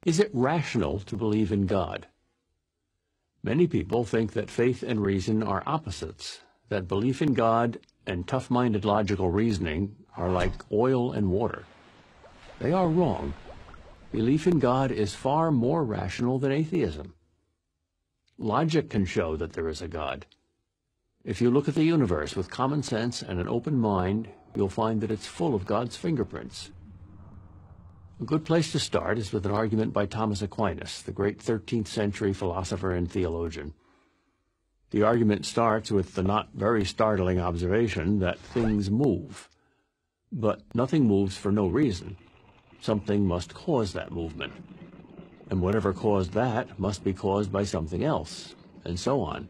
Is it rational to believe in God? Many people think that faith and reason are opposites, that belief in God and tough-minded logical reasoning are like oil and water. They are wrong. Belief in God is far more rational than atheism. Logic can show that there is a God. If you look at the universe with common sense and an open mind, you'll find that it's full of God's fingerprints. A good place to start is with an argument by Thomas Aquinas, the great 13th century philosopher and theologian. The argument starts with the not very startling observation that things move. But nothing moves for no reason. Something must cause that movement. And whatever caused that must be caused by something else, and so on.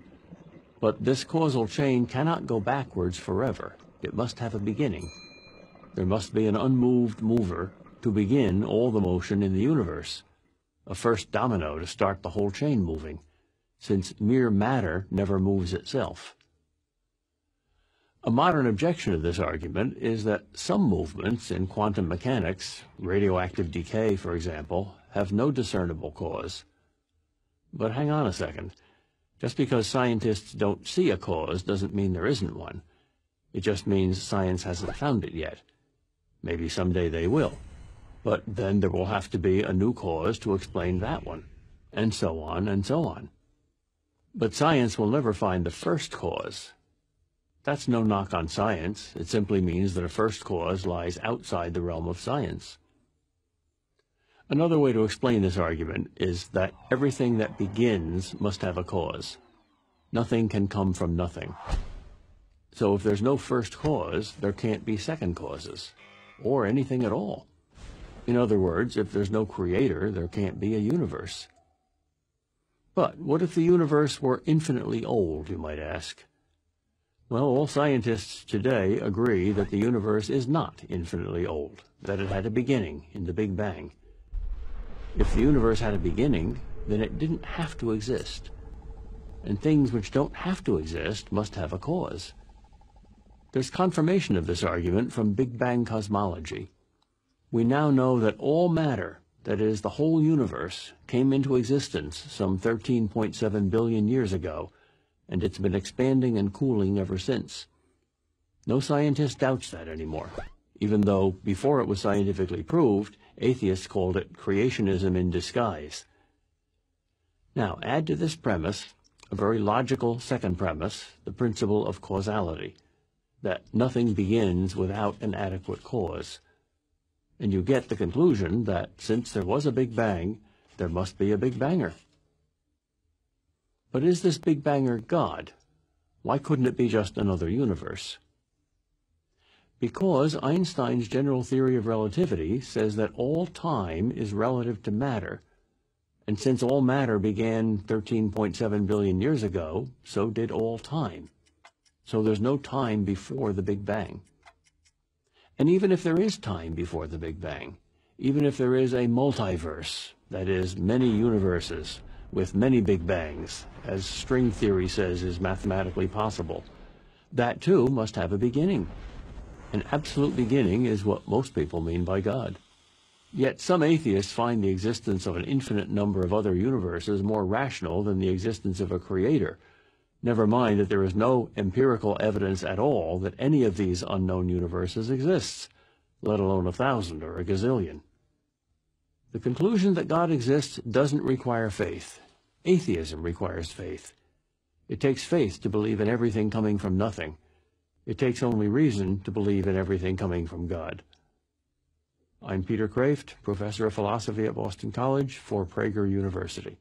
But this causal chain cannot go backwards forever. It must have a beginning. There must be an unmoved mover to begin all the motion in the universe, a first domino to start the whole chain moving, since mere matter never moves itself. A modern objection to this argument is that some movements in quantum mechanics, radioactive decay for example, have no discernible cause. But hang on a second. Just because scientists don't see a cause doesn't mean there isn't one. It just means science hasn't found it yet. Maybe someday they will. But then there will have to be a new cause to explain that one, and so on and so on. But science will never find the first cause. That's no knock on science. It simply means that a first cause lies outside the realm of science. Another way to explain this argument is that everything that begins must have a cause. Nothing can come from nothing. So if there's no first cause, there can't be second causes, or anything at all. In other words, if there's no creator, there can't be a universe. But what if the universe were infinitely old, you might ask? Well, all scientists today agree that the universe is not infinitely old, that it had a beginning in the Big Bang. If the universe had a beginning, then it didn't have to exist. And things which don't have to exist must have a cause. There's confirmation of this argument from Big Bang cosmology. We now know that all matter, that is, the whole universe, came into existence some 13.7 billion years ago, and it's been expanding and cooling ever since. No scientist doubts that anymore, even though, before it was scientifically proved, atheists called it creationism in disguise. Now, add to this premise a very logical second premise, the principle of causality, that nothing begins without an adequate cause. And you get the conclusion that since there was a Big Bang, there must be a Big Banger. But is this Big Banger God? Why couldn't it be just another universe? Because Einstein's general theory of relativity says that all time is relative to matter, and since all matter began 13.7 billion years ago, so did all time. So there's no time before the Big Bang. And even if there is time before the Big Bang, even if there is a multiverse, that is, many universes with many Big Bangs, as string theory says is mathematically possible, that too must have a beginning. An absolute beginning is what most people mean by God. Yet some atheists find the existence of an infinite number of other universes more rational than the existence of a creator. Never mind that there is no empirical evidence at all that any of these unknown universes exists, let alone 1,000 or a gazillion. The conclusion that God exists doesn't require faith. Atheism requires faith. It takes faith to believe in everything coming from nothing. It takes only reason to believe in everything coming from God. I'm Peter Kraft, professor of philosophy at Boston College for Prager University.